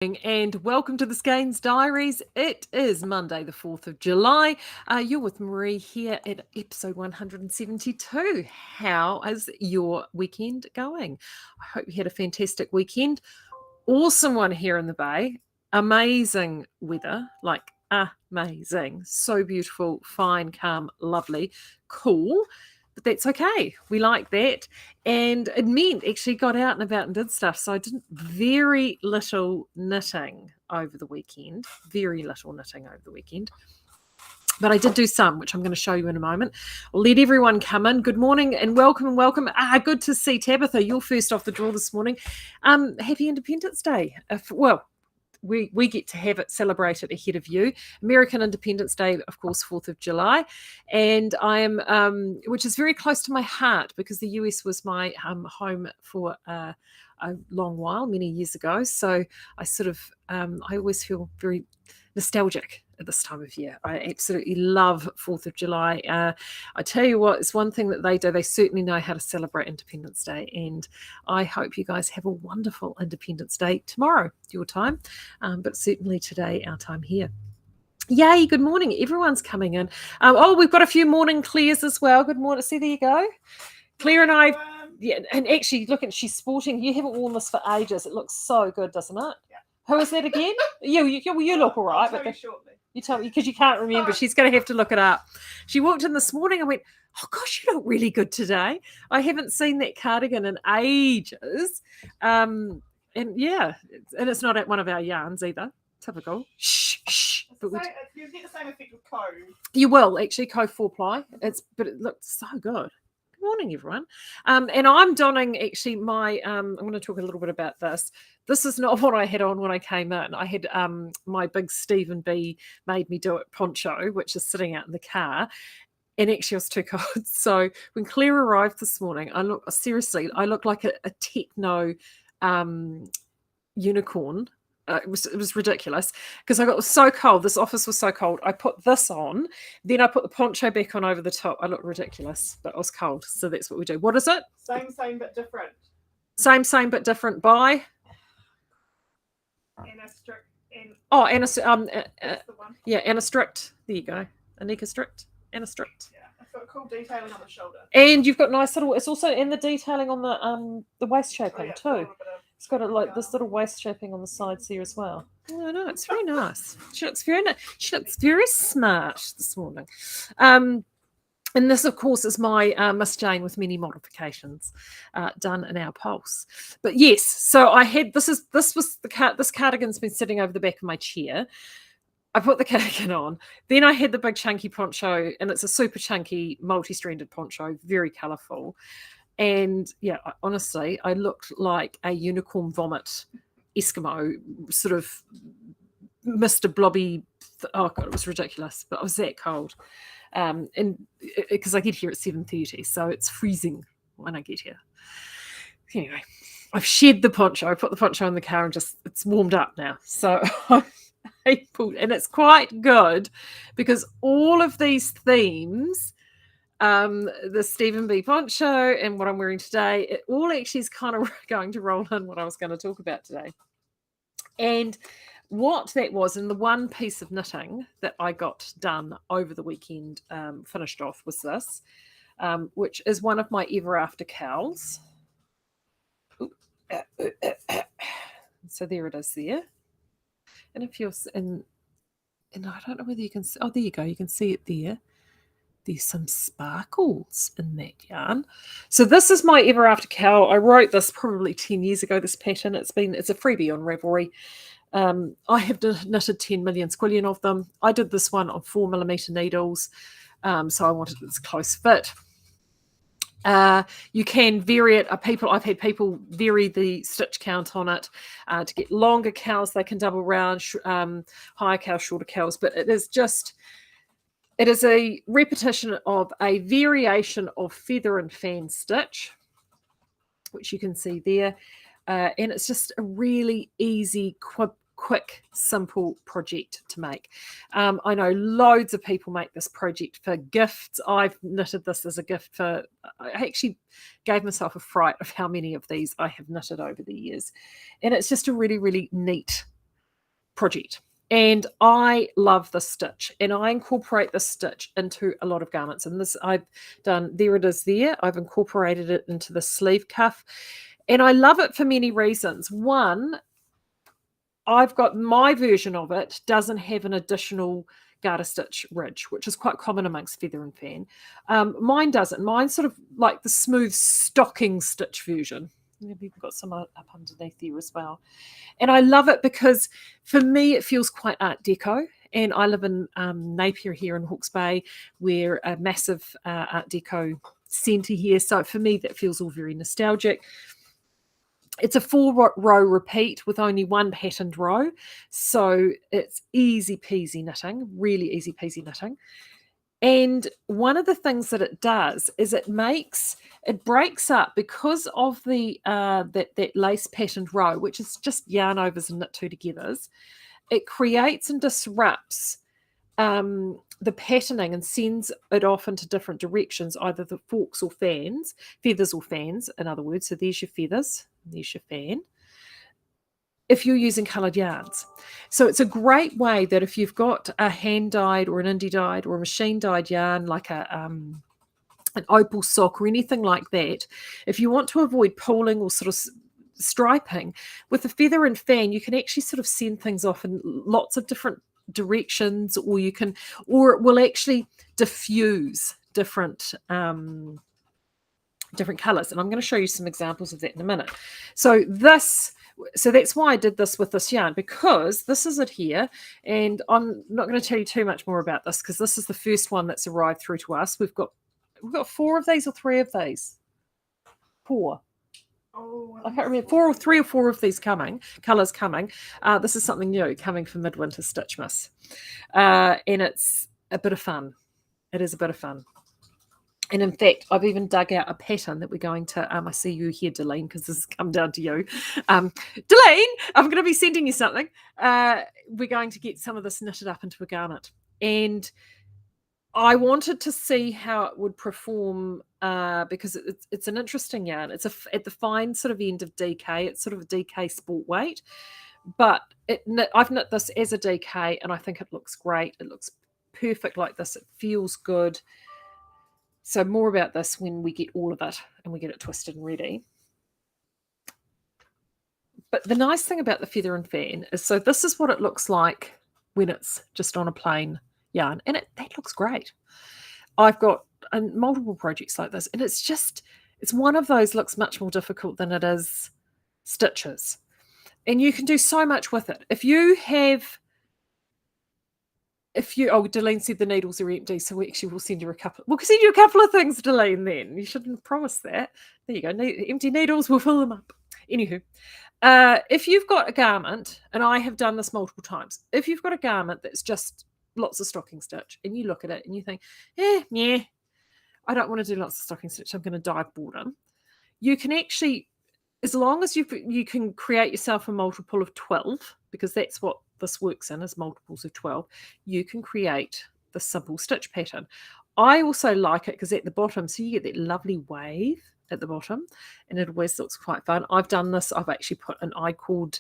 And welcome to the Skeinz Diaries. It is Monday, the 4th of July. You're with Marie here at episode 172. How is your weekend going? I hope you had a fantastic weekend. Awesome one here in the Bay. Amazing weather, like amazing. So beautiful, fine, calm, lovely, cool. But that's okay. We like that. And it meant actually got out and about and did stuff. So I did very little knitting over the weekend. Very little knitting over the weekend. But I did do some, which I'm going to show you in a moment. I'll let everyone come in. Good morning and welcome and welcome. Good to see Tabitha. You're first off the draw this morning. Happy Independence Day. We get to have it celebrated ahead of you. American Independence Day, of course, 4th of July. And I am, which is very close to my heart because the US was my home for a long while, many years ago. So I sort of, I always feel very nostalgic at this time of year. I absolutely love 4th of July. I tell you what, it's one thing that they do. They certainly know how to celebrate Independence Day. And I hope you guys have a wonderful Independence Day tomorrow, your time, but certainly today, our time here. Yay, good morning. Everyone's coming in. We've got a few morning Claires as well. Good morning. See, there you go. Claire and I, yeah, and actually, look at, she's sporting. You haven't worn this for ages. It looks so good, doesn't it? Yeah. Who is that again? You look all right. I'll tell you shortly. You tell me, because you can't remember. She's going to have to look it up. She walked in this morning and went, oh, gosh, you look really good today. I haven't seen that cardigan in ages. And yeah, and it's not at one of our yarns either. Typical. Shh. But you get the same effect with cove. You will, actually, cove 4-ply. But it looks so good. Good morning, everyone. And I'm donning actually my, I'm going to talk a little bit about this. This is not what I had on when I came in. I had my big Stephen B made me do it poncho, which is sitting out in the car. And actually, I was too cold. So when Claire arrived this morning, I look like a techno unicorn. It was ridiculous because I got so cold. This office was so cold. I put this on, then I put the poncho back on over the top. I look ridiculous, but I was cold. So that's what we do. What is it? Same but different. Same but different by? Anna Strict. Anna Strict. There you go. Anika Strict. Anna Strict. Yeah, it's got cool detailing on the shoulder. And you've got nice little. It's also in the detailing on the waist shaping too. It's got like this little waist shaping on the sides here as well. Oh no, it's very nice. She looks very smart this morning. And this, of course, is my Miss Jane with many modifications done in our pulse. But yes, so I had this cardigan's been sitting over the back of my chair. I put the cardigan on. Then I had the big chunky poncho, and it's a super chunky multi-stranded poncho, very colourful. And yeah, honestly, I looked like a unicorn vomit Eskimo, sort of Mr. Blobby. Oh God, it was ridiculous, but I was that cold. And because I get here at 7:30, so it's freezing when I get here. Anyway, I've shed the poncho. I put the poncho in the car and it's warmed up now. So and it's quite good because all of these themes, the Stephen B poncho and what I'm wearing today, it all actually is kind of going to roll in what I was going to talk about today. And what that was, and the one piece of knitting that I got done over the weekend, finished off, was this, which is one of my ever after cowls. So there it is there. And if you're and I don't know whether you can see, oh, there you go, you can see it there. There's some sparkles in that yarn. So this is my ever after cowl. I wrote this probably 10 years ago, this pattern. It's a freebie on Ravelry. I have knitted 10 million squillion of them. I did this one on 4mm needles. So I wanted this close fit. You can vary it. I've had people vary the stitch count on it to get longer cowls. They can double round, higher cowls, shorter cowls, but it is a repetition of a variation of feather and fan stitch, which you can see there. And it's just a really easy, quick, simple project to make. I know loads of people make this project for gifts. I've knitted this as a gift for, I actually gave myself a fright of how many of these I have knitted over the years. And it's just a really, really neat project. And I love this stitch, and I incorporate this stitch into a lot of garments. And this I've done, there it is there. I've incorporated it into the sleeve cuff. And I love it for many reasons. One, I've got my version of it doesn't have an additional garter stitch ridge, which is quite common amongst feather and fan. Mine doesn't. Mine's sort of like the smooth stocking stitch version. We've got some up underneath there as well. And I love it because for me, it feels quite Art Deco. And I live in Napier here in Hawke's Bay. We're a massive Art Deco centre here. So for me, that feels all very nostalgic. It's a 4-row repeat with only one patterned row. So it's easy peasy knitting, really easy peasy knitting. And one of the things that it does is it breaks up because of the that lace patterned row, which is just yarn overs and knit two togethers. It creates and disrupts the patterning and sends it off into different directions, either the forks or fans, feathers or fans, in other words. So there's your feathers, there's your fan, if you're using coloured yarns. So it's a great way that if you've got a hand-dyed or an indie-dyed or a machine-dyed yarn, like an opal sock or anything like that, if you want to avoid pooling or sort of striping, with the feather and fan, you can actually sort of send things off in lots of different directions, or it will actually diffuse different colors. And I'm going to show you some examples of that in a minute. So that's why I did this with this yarn, because this is it here, and I'm not going to tell you too much more about this because this is the first one that's arrived through to us. We've got 4 of these or 3 of these. 4. Oh, I can't remember, 3 or 4 of these colours coming. This is something new coming from Midwinter Stitchmas. And it's a bit of fun. It is a bit of fun. And in fact, I've even dug out a pattern that we're going to, I see you here, Delene, because this has come down to you. Delene, I'm going to be sending you something. We're going to get some of this knitted up into a garment. And I wanted to see how it would perform because it's an interesting yarn. It's at the fine sort of end of DK. It's sort of a DK sport weight. But I've knit this as a DK, and I think it looks great. It looks perfect like this. It feels good. So more about this when we get all of it and we get it twisted and ready. But the nice thing about the feather and fan is, so this is what it looks like when it's just on a plain yarn, and that looks great. I've got multiple projects like this, and it's one of those looks much more difficult than it is stitches. And you can do so much with it. Delene said the needles are empty, so we will send you a couple. We'll send you a couple of things, Delene, then. You shouldn't promise that. There you go. Empty needles, we'll fill them up. Anywho, if you've got a garment, and I have done this multiple times, if you've got a garment that's just lots of stocking stitch, and you look at it and you think, yeah, I don't want to do lots of stocking stitch, I'm going to die of boredom. You can actually, as long as you can create yourself a multiple of 12, because that's what this works in, is multiples of 12, you can create the simple stitch pattern. I also like it because at the bottom, so you get that lovely wave at the bottom, and it always looks quite fun. I've done this. I've actually put an I-cord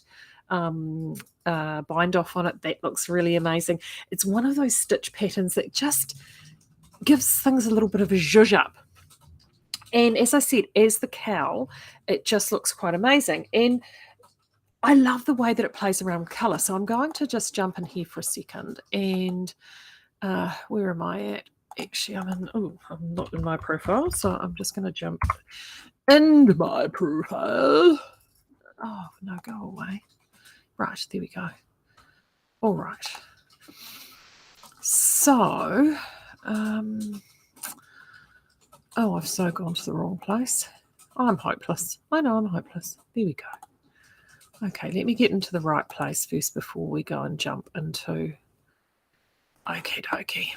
bind off on it. That looks really amazing. It's one of those stitch patterns that just gives things a little bit of a zhuzh up. And as I said, as the cowl, it just looks quite amazing. And I love the way that it plays around with colour. So I'm going to just jump in here for a second. And where am I at? Actually, I'm not in my profile. So I'm just going to jump into my profile. Oh, no, go away. Right, there we go. All right. So, I've so gone to the wrong place. I'm hopeless. I know I'm hopeless. There we go. Okay, let me get into the right place first before we go and jump into... Okie dokie.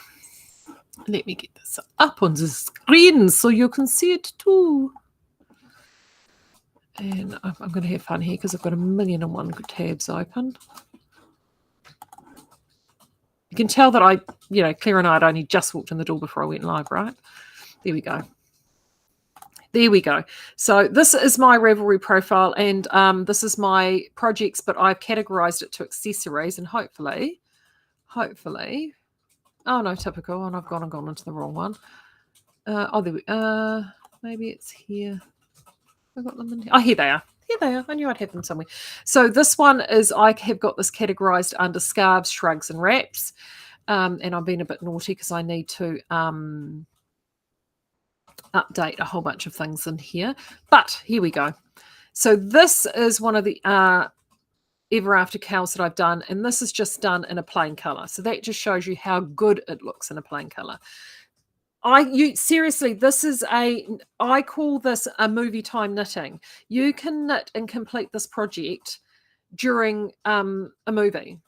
Let me get this up on the screen so you can see it too. And I'm going to have fun here because I've got 1,000,001 tabs open. You can tell that Claire and I had only just walked in the door before I went live, right? There we go. There we go. So this is my Ravelry profile, and this is my projects, but I've categorized it to accessories, and hopefully, oh no, typical, and I've gone into the wrong one. Maybe it's here. I got them in here. Oh, here they are. Here they are. I knew I'd have them somewhere. So this one is, I have got this categorized under scarves, shrugs, and wraps. And I've been a bit naughty because I need to update a whole bunch of things in here. But here we go. So this is one of the ever after cowls that I've done, and this is just done in a plain color. So that just shows you how good it looks in a plain color. Seriously, this is I call this a movie time knitting. You can knit and complete this project during a movie.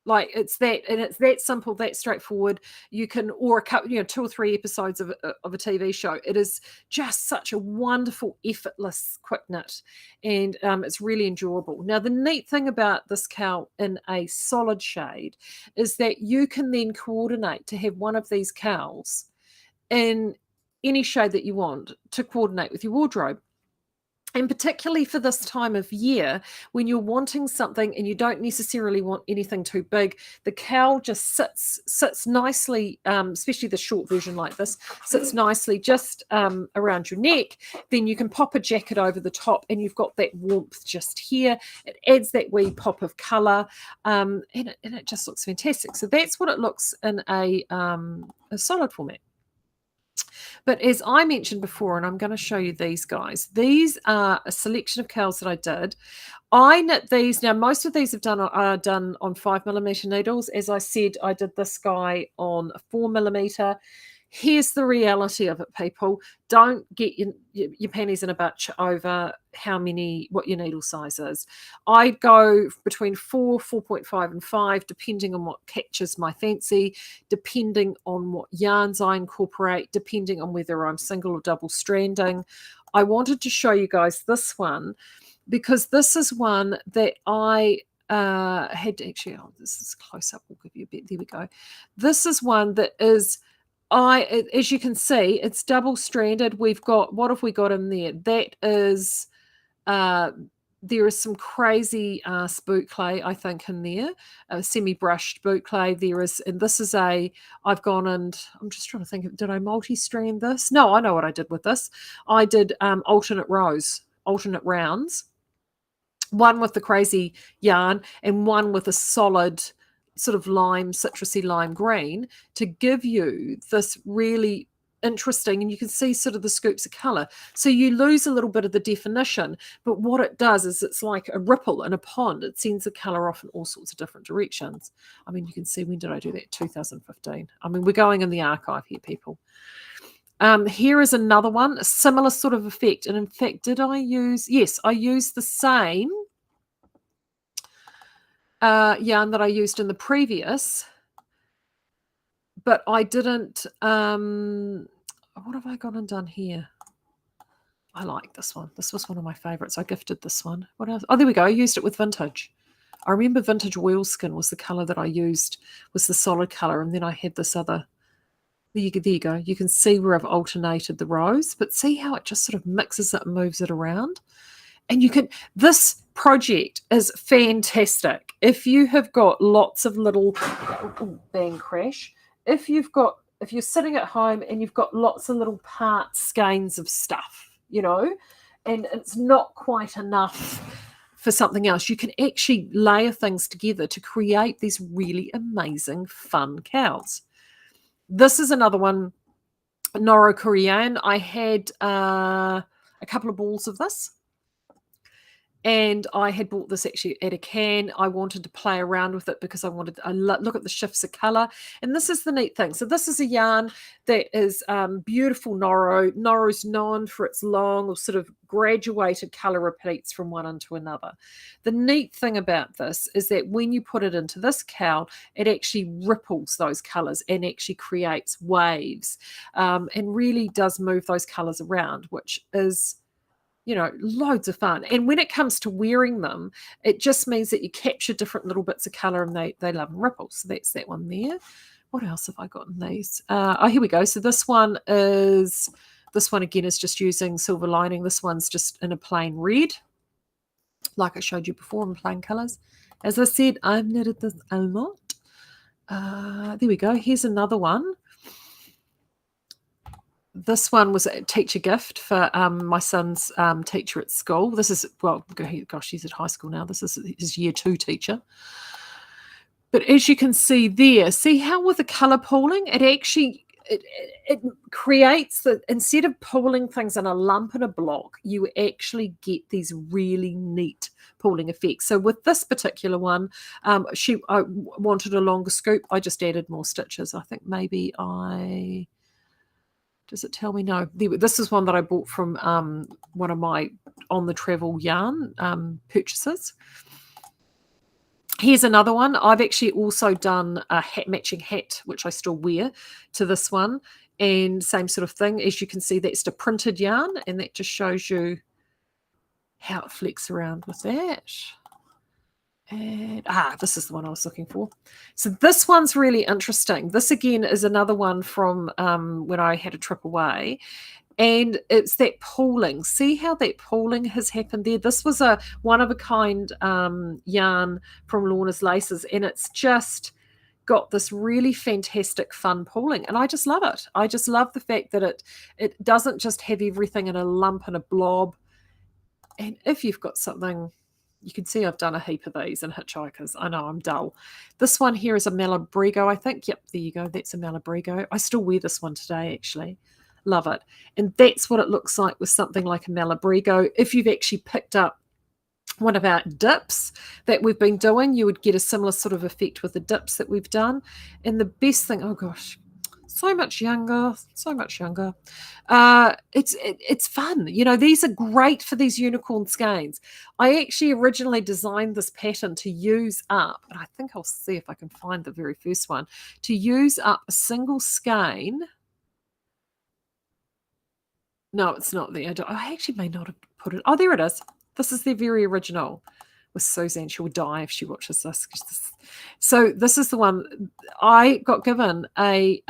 Like it's that simple, that straightforward. You can, or a couple, 2 or 3 episodes of a TV show. It is just such a wonderful, effortless, quick knit, and it's really enjoyable. Now, the neat thing about this cowl in a solid shade is that you can then coordinate to have one of these cowls in any shade that you want to coordinate with your wardrobe. And particularly for this time of year, when you're wanting something and you don't necessarily want anything too big, the cowl just sits nicely, especially the short version like this, sits nicely just around your neck. Then you can pop a jacket over the top and you've got that warmth just here. It adds that wee pop of colour, and it just looks fantastic. So that's what it looks in a solid format. But as I mentioned before, and I'm going to show you these guys, these are a selection of cowls that I did. I knit these. Now, most of these are done on 5mm needles. As I said, I did this guy on 4mm. Here's the reality of it, people. Don't get your panties in a bunch over what your needle size is. I go between 4, 4.5 and 5, depending on what catches my fancy, depending on what yarns I incorporate, depending on whether I'm single or double stranding. I wanted to show you guys this one because this is one that I had to actually, this is close up, we'll give you a bit. There we go. This is one that is, as you can see, it's double stranded. We've got, what have we got in there? That is, there is some crazy boot clay, I think, in there, semi-brushed boot clay. There is, and this is I've gone and I'm just trying to think, did I multi-strand this? No, I know what I did with this. I did alternate rounds, one with the crazy yarn and one with a solid sort of citrusy lime green, to give you this really interesting, and you can see sort of the scoops of color. So you lose a little bit of the definition, but what it does is it's like a ripple in a pond. It sends the color off in all sorts of different directions. I mean, you can see, when did I do that? 2015. I mean, we're going in the archive here, people. Here is another one, a similar sort of effect. And in fact, yes, I used the same yarn that I used in the previous, but I didn't, what have I gone and done here? I like this one. This was one of my favorites. I gifted this one. What else? Oh, there we go. I used it with vintage. I remember vintage oilskin was the color that I used, was the solid color, and then I had this other. There you go. You can see where I've alternated the rows, but see how it just sort of mixes it and moves it around. And this project is fantastic. If you have got lots of little, bang crash. If you're sitting at home and you've got lots of little skeins of stuff, and it's not quite enough for something else, you can actually layer things together to create these really amazing, fun cowls. This is another one, Noro Korean. I had a couple of balls of this. And I had bought this actually at a can. I wanted to play around with it because I wanted to look at the shifts of colour. And this is the neat thing. So this is a yarn that is beautiful Noro. Noro's known for its long or sort of graduated colour repeats from one into another. The neat thing about this is that when you put it into this cowl, it actually ripples those colours and actually creates waves, and really does move those colours around, which is, loads of fun. And when it comes to wearing them, it just means that you capture different little bits of color, and they love and ripples. So that's that one there. What else have I got in these? Oh, here we go. So this one is This one again is just using silver lining. This one's just in a plain red, like I showed you before, in plain colours. As I said, I've knitted this a lot. There we go. Here's another one. This one was a teacher gift for my son's teacher at school. This is, well, gosh, he's at high school now. This is his year 2 teacher. But as you can see there, see how with the colour pooling, it actually, it creates the, instead of pooling things in a lump and a block, you actually get these really neat pooling effects. So with this particular one, I wanted a longer scoop. I just added more stitches. I think maybe does it tell me? No. This is one that I bought from one of my on the travel yarn purchases. Here's another one. I've actually also done a matching hat, which I still wear, to this one. And same sort of thing. As you can see, that's the printed yarn, and that just shows you how it flex around with that. And this is the one I was looking for. So this one's really interesting. This again is another one from when I had a trip away, and it's that pooling. See how that pooling has happened there? This was a one-of-a-kind yarn from Lorna's Laces, and it's just got this really fantastic fun pooling, and I just love it. I just love the fact that it doesn't just have everything in a lump and a blob. And if you've got something, you can see I've done a heap of these in Hitchhikers. I know I'm dull. This one here is a Malabrigo, I think. Yep, there you go. That's a Malabrigo. I still wear this one today, actually. Love it. And that's what it looks like with something like a Malabrigo. If you've actually picked up one of our dips that we've been doing, you would get a similar sort of effect with the dips that we've done. And the best thing, oh gosh, so much younger. It's fun. You know, these are great for these unicorn skeins. I actually originally designed this pattern to use up, and I think I'll see if I can find the very first one, to use up a single skein. No, it's not there. I actually may not have put it. Oh, there it is. This is their very original with Suzanne. She will die if she watches this. So this is the one. I got given a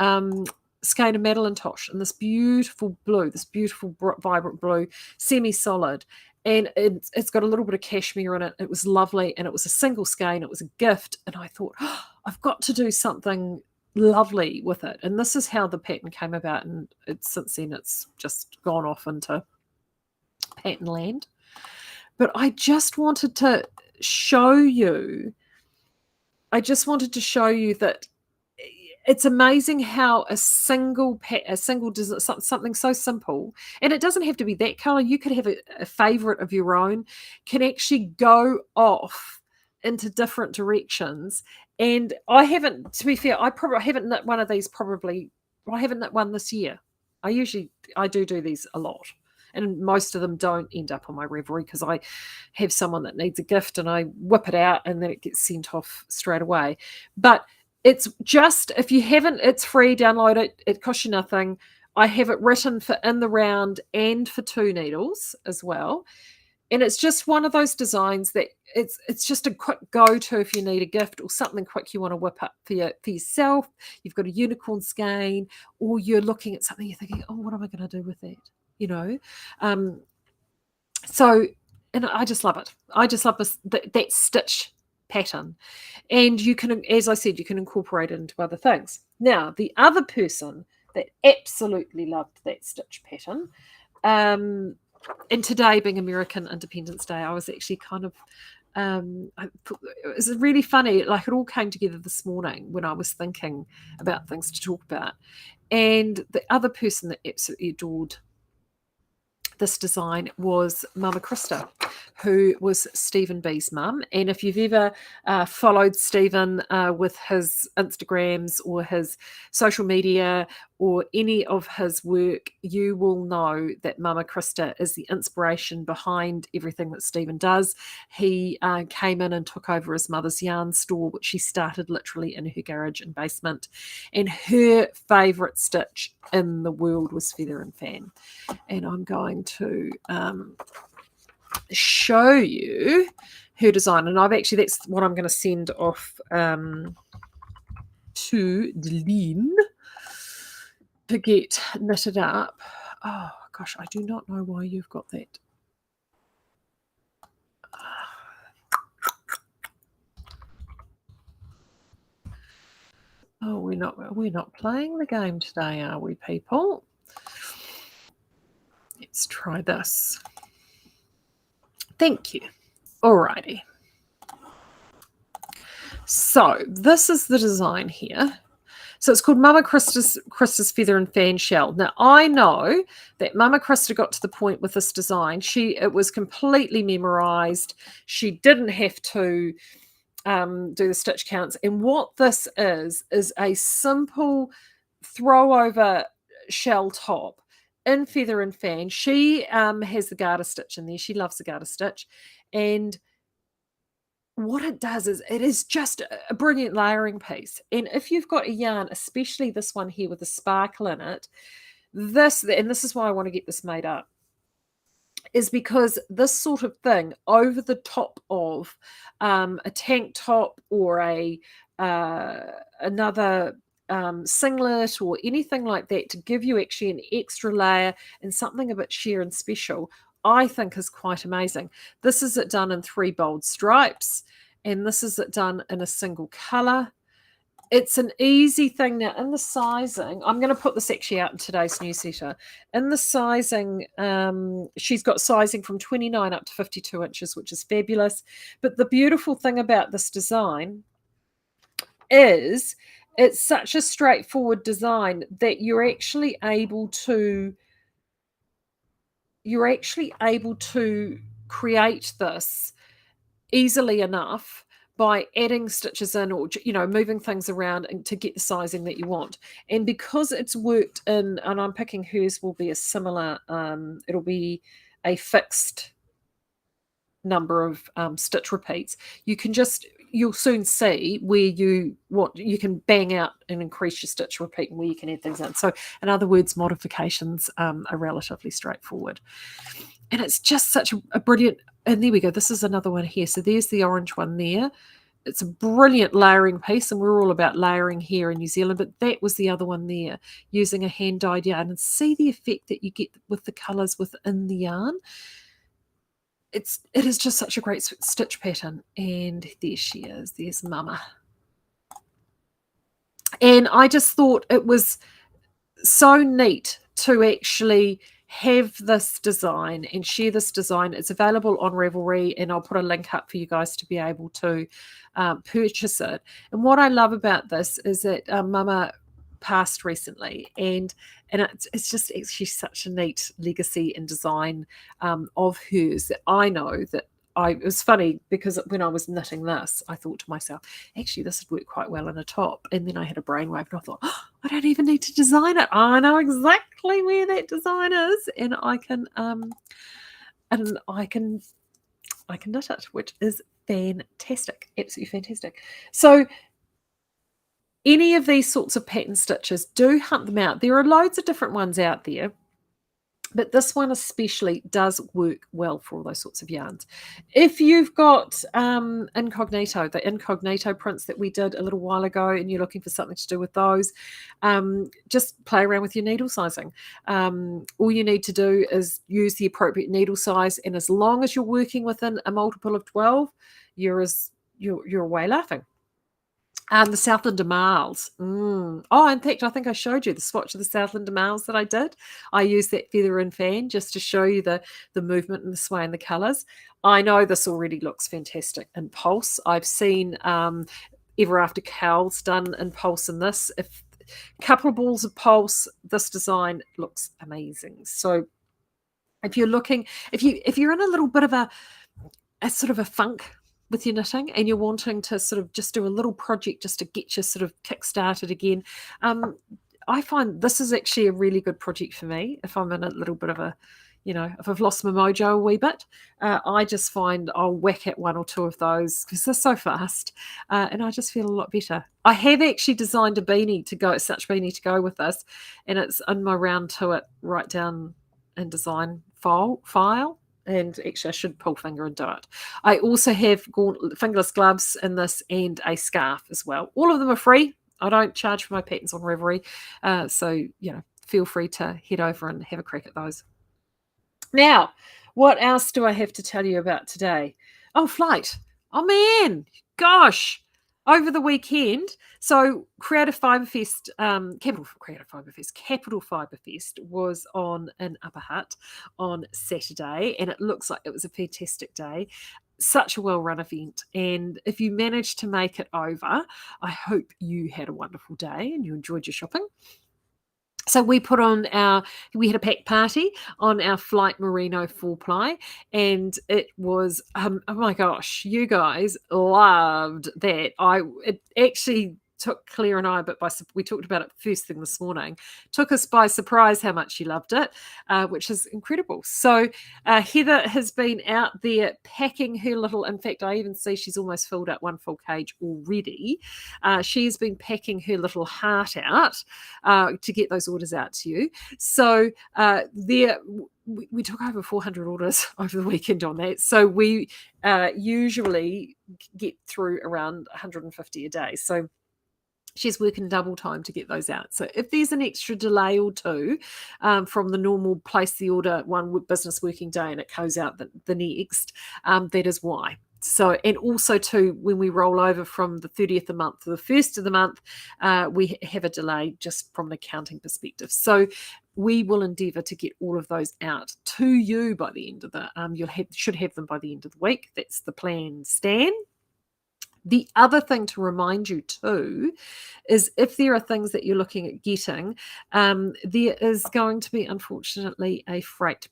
skein of Madelinetosh in this beautiful blue, this beautiful vibrant blue, semi-solid. And it's got a little bit of cashmere in it. It was lovely, and it was a single skein. It was a gift, and I thought, I've got to do something lovely with it. And this is how the pattern came about, and since then it's just gone off into pattern land. But I just wanted to show you, that it's amazing how a single something so simple, and it doesn't have to be that color. You could have a favorite of your own, can actually go off into different directions. And I haven't, to be fair, I haven't knit one of these I haven't knit one this year. I do these a lot. And most of them don't end up on my Ravelry because I have someone that needs a gift and I whip it out and then it gets sent off straight away. But it's just, if you haven't, it's free, download it. It costs you nothing. I have it written for in the round and for 2 needles as well. And it's just one of those designs that it's just a quick go-to if you need a gift or something quick you want to whip up for yourself. You've got a unicorn skein, or you're looking at something, you're thinking, oh, what am I going to do with that? You know, so, and I just love it. I just love that stitch pattern, and you can, as I said, you can incorporate it into other things. Now, the other person that absolutely loved that stitch pattern, and today being American Independence Day, I was actually kind of, it was really funny. Like, it all came together this morning when I was thinking about things to talk about, and the other person that absolutely adored this design was Mama Christa, who was Stephen B's mum. And if you've ever followed Stephen with his Instagrams or his social media or any of his work, you will know that Mama Christa is the inspiration behind everything that Stephen does. He came in and took over his mother's yarn store, which she started literally in her garage and basement. And her favourite stitch in the world was Feather and Fan. And I'm going to show you her design. And that's what I'm going to send off to Deline to get knitted up. Oh gosh, I do not know why you've got that. Oh, we're not playing the game today, are we, people? Let's try this. Thank you. Alrighty. So this is the design here. So it's called Mama Christa's Feather and Fan Shell. Now, I know that Mama Christa got to the point with this design. It was completely memorized. She didn't have to do the stitch counts. And what this is a simple throw over shell top in Feather and Fan. She has the garter stitch in there. She loves the garter stitch. And what it does is it is just a brilliant layering piece. And if you've got a yarn, especially this one here with the sparkle in it, this is why I want to get this made up, is because this sort of thing over the top of a tank top or another singlet or anything like that, to give you actually an extra layer and something a bit sheer and special, I think is quite amazing. This is it done in 3 bold stripes, and this is it done in a single color. It's an easy thing. Now, in the sizing, I'm going to put this actually out in today's newsletter. In the sizing, she's got sizing from 29 up to 52 inches, which is fabulous. But the beautiful thing about this design is it's such a straightforward design that you're actually able to create this easily enough by adding stitches in, or moving things around and to get the sizing that you want. And because it's worked in, and I'm picking hers will be a similar, it'll be a fixed number of stitch repeats, you'll soon see where you can bang out and increase your stitch repeat and where you can add things in. So in other words, modifications are relatively straightforward. And it's just such a brilliant, and there we go, this is another one here. So there's the orange one there. It's a brilliant layering piece, and we're all about layering here in New Zealand, but that was the other one there, using a hand-dyed yarn. And see the effect that you get with the colours within the yarn. It is just such a great stitch pattern. And there she is. There's Mama. And I just thought it was so neat to actually have this design and share this design. It's available on Ravelry, and I'll put a link up for you guys to be able to purchase it. And what I love about this is that Mama passed recently, and it's just actually such a neat legacy and design of hers that I know that it was funny because when I was knitting this, I thought to myself, actually, this would work quite well in a top. And then I had a brainwave and I thought, oh, I don't even need to design it. I know exactly where that design is, and I can knit it, which is fantastic, absolutely fantastic. So any of these sorts of pattern stitches, do hunt them out. There are loads of different ones out there, but this one especially does work well for all those sorts of yarns. If you've got the incognito prints that we did a little while ago, and you're looking for something to do with those, just play around with your needle sizing. All you need to do is use the appropriate needle size, and as long as you're working within a multiple of 12, you're away laughing. The Southlander Marls. Oh, in fact, I think I showed you the swatch of the Southlander Marls that I did. I used that Feather and Fan just to show you the movement and the sway and the colours. I know this already looks fantastic in Pulse. I've seen Ever After Cowls done in Pulse in this. If a couple of balls of Pulse, this design looks amazing. So if you're in a little bit of a sort of a funk with your knitting, and you're wanting to sort of just do a little project just to get you sort of kick-started again, I find this is actually a really good project for me if I'm in a little bit of a, if I've lost my mojo a wee bit. I just find I'll whack at 1 or 2 of those because they're so fast, and I just feel a lot better. I have actually designed a beanie to go with this, and it's in my round to it write down and design file. And actually, I should pull finger and do it. I also have fingerless gloves in this, and a scarf as well. All of them are free. I don't charge for my patterns on Ravelry. So, feel free to head over and have a crack at those. Now, what else do I have to tell you about today? Oh, flight. Oh, man. Gosh. Over the weekend, so Creative Fibre Fest, Capital Fibre Fest was on in Upper Hutt on Saturday, and it looks like it was a fantastic day. Such a well-run event, and if you managed to make it over, I hope you had a wonderful day and you enjoyed your shopping. So we had a packed party on our Flight Merino 4-ply, and it was, oh my gosh, you guys loved that. It actually took Claire and I, but we talked about it first thing this morning, took us by surprise how much she loved it, which is incredible. So Heather has been out there packing her little, in fact, I even see she's almost filled up one full cage already. She's been packing her little heart out to get those orders out to you. So we took over 400 orders over the weekend on that. So we usually get through around 150 a day. So she's working double time to get those out. So if there's an extra delay or two from the normal place the order one business working day and it goes out the next, that is why. So, and also too, when we roll over from the 30th of the month to the 1st of the month, we have a delay just from an accounting perspective. So we will endeavour to get all of those out to you by the end of the, should have them by the end of the week. That's the plan, Stan. The other thing to remind you too is if there are things that you're looking at getting, there is going to be, unfortunately, a freight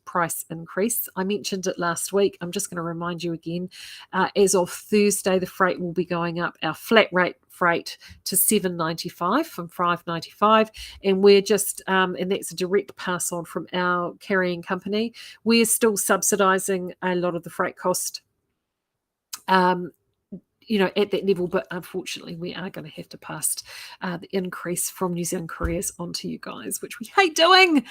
price increase. I mentioned it last week. I'm just going to remind you again. As of Thursday, the freight will be going up, our flat rate freight to $7.95 from $5.95, and we're just and that's a direct pass on from our carrying company. We're still subsidising a lot of the freight cost. At that level, but unfortunately we are going to have to pass the increase from New Zealand Couriers onto you guys, which we hate doing.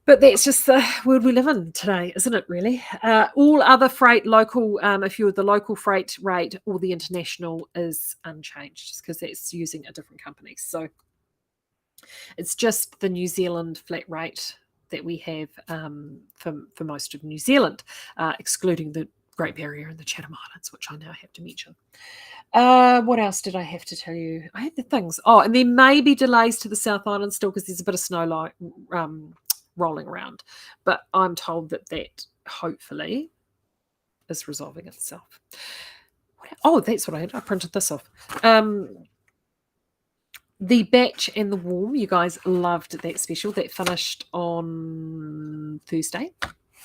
But that's just the world we live in today, isn't it, really? All other freight, local, if you're the local freight rate or the international, is unchanged just because that's using a different company. So it's just the New Zealand flat rate that we have for most of New Zealand, excluding the Great Barrier and the Chatham Islands, which I now have to mention. What else did I have to tell you? I had the things. Oh, and there may be delays to the South Island still because there's a bit of snow rolling around. But I'm told that hopefully is resolving itself. Oh, that's what I had. I printed this off. The batch and the warm, you guys loved that special. That finished on Thursday.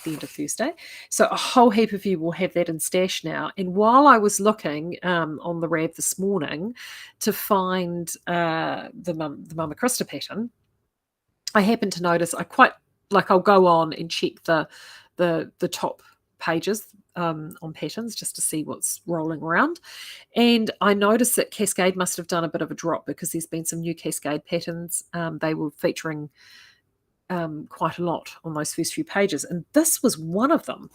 The end of Thursday. So a whole heap of you will have that in stash now. And while I was looking on the Rav this morning to find the Mama Christa pattern, I happened to notice I'll go on and check the top pages on patterns just to see what's rolling around. And I noticed that Cascade must have done a bit of a drop because there's been some new Cascade patterns. They were featuring quite a lot on those first few pages, and this was one of them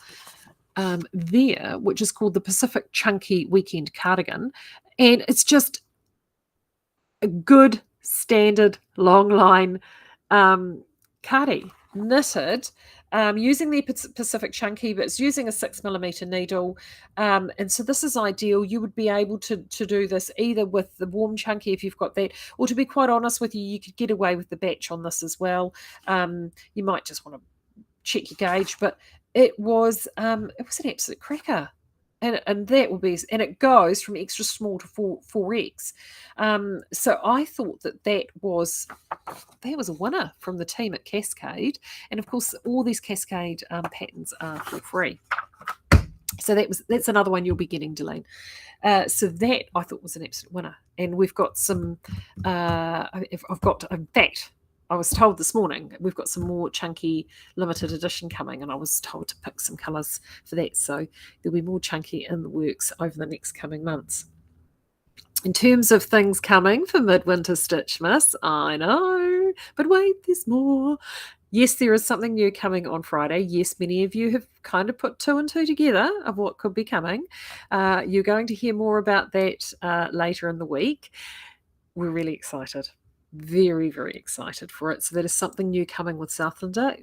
there, which is called the Pacific Chunky Weekend Cardigan, and it's just a good standard long line cardi knitted using the Pacific Chunky, but it's using a 6mm needle, and so this is ideal. You would be able to do this either with the warm Chunky if you've got that, or to be quite honest with you, you could get away with the batch on this as well. You might just want to check your gauge, but it was an absolute cracker. And that will be, and it goes from extra small to 4x. So I thought that was a winner from the team at Cascade, and of course all these Cascade patterns are for free. So that's another one you'll be getting, Delane. So that I thought was an absolute winner, and we've got some. In fact, I was told this morning we've got some more chunky limited edition coming, and I was told to pick some colours for that. So there'll be more chunky in the works over the next coming months. In terms of things coming for Midwinter Stitchmas, I know, but wait, there's more. Yes, there is something new coming on Friday. Yes, many of you have kind of put 2 and 2 together of what could be coming. You're going to hear more about that later in the week. We're really excited. very, very excited for it. So that is something new coming with Southlander.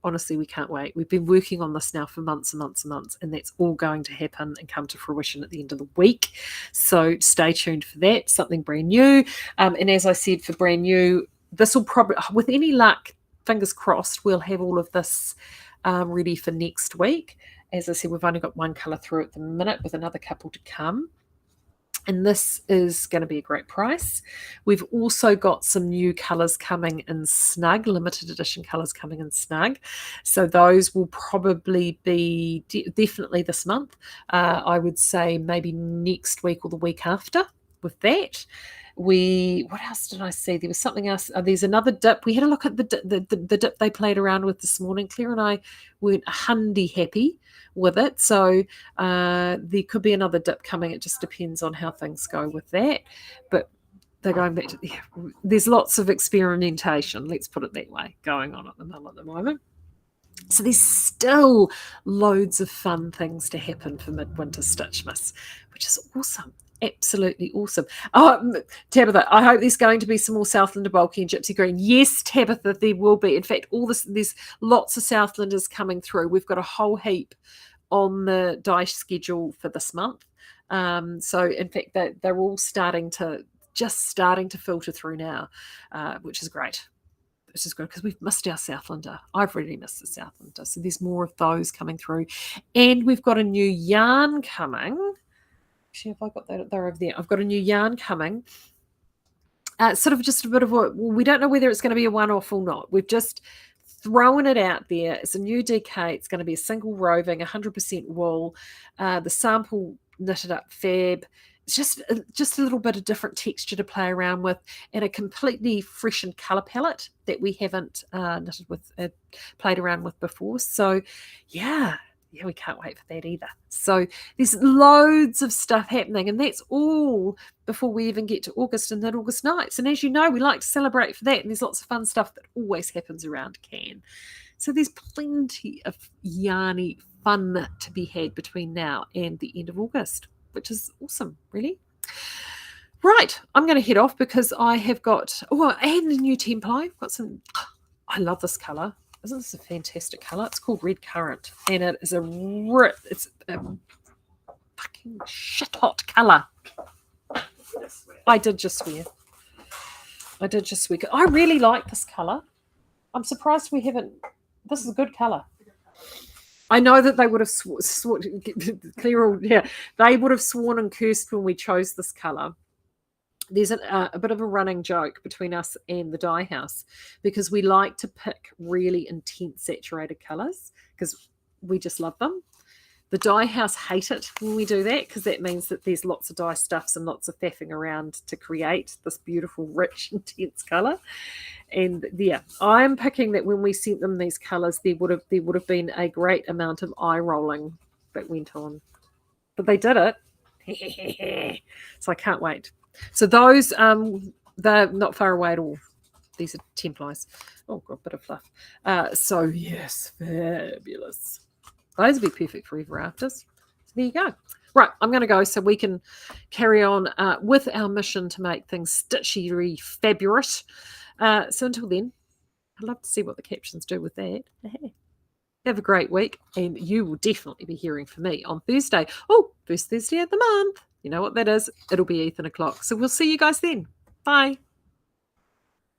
Honestly, we can't wait. We've been working on this now for months and months and months, and that's all going to happen and come to fruition at the end of the week. So stay tuned for that, something brand new. And as I said, for brand new, this will probably, with any luck, fingers crossed, we'll have all of this ready for next week. As I said, we've only got one colour through at the minute with another couple to come. And this is going to be a great price. We've also got some new colours coming in Snug, limited edition colours coming in Snug. So those will probably be definitely this month. I would say maybe next week or the week after with that. What else did I see? There was something else. There's another dip. We had a look at the dip they played around with this morning. Claire and I weren't happy with it. So there could be another dip coming. It just depends on how things go with that. But they're going back to, there's lots of experimentation, let's put it that way, going on at the mill at the moment. So there's still loads of fun things to happen for Midwinter Stitchmas, which is awesome. Absolutely awesome. Oh, Tabitha, I hope there's going to be some more Southlander bulky and Gypsy Green. Yes, Tabitha, there will be. In fact, there's lots of Southlanders coming through. We've got a whole heap on the dye schedule for this month. So, in fact, they're all starting to filter through now, which is great. Which is good because we've missed our Southlander. I've really missed the Southlander. So there's more of those coming through. And we've got a new yarn coming. Actually, have I got that? They're over there. I've got a new yarn coming. Sort of just a bit of we don't know whether it's going to be a one-off or not. We've just thrown it out there. It's a new DK. It's going to be a single roving, 100% wool. The sample knitted up fab. It's just a little bit of different texture to play around with, and a completely freshened colour palette that we haven't knitted with, played around with before. So, yeah, we can't wait for that either. So there's loads of stuff happening, and that's all before we even get to August and mid-August nights. And as you know, we like to celebrate for that, and there's lots of fun stuff that always happens around Cannes. So there's plenty of yarny fun to be had between now and the end of August, which is awesome, really. Right, I'm going to head off because I have got, and a new Templi. I've got some, I love this colour. Isn't this a fantastic colour? It's called Red Currant, and it is it's a fucking shit hot colour. I did just swear. I really like this colour. I'm surprised we haven't, this is a good colour. I know that they would have they would have sworn and cursed when we chose this colour. There's a bit of a running joke between us and the dye house because we like to pick really intense saturated colours because we just love them. The dye house hate it when we do that because that means that there's lots of dye stuffs and lots of faffing around to create this beautiful, rich, intense colour. And yeah, I'm picking that when we sent them these colours, there would have been a great amount of eye rolling that went on, but they did it. So I can't wait. So those they're not far away at all. These are Templis. Oh, got a bit of fluff. So yes, fabulous. Those would be perfect for ever afters. So there you go. Right, I'm going to go so we can carry on with our mission to make things stitchery fabulous. So until then, I'd love to see what the captions do with that. Have a great week, and you will definitely be hearing from me on Thursday. Oh, first Thursday of the month. You know what that is. It'll be Ethan o'clock. So we'll see you guys then. Bye.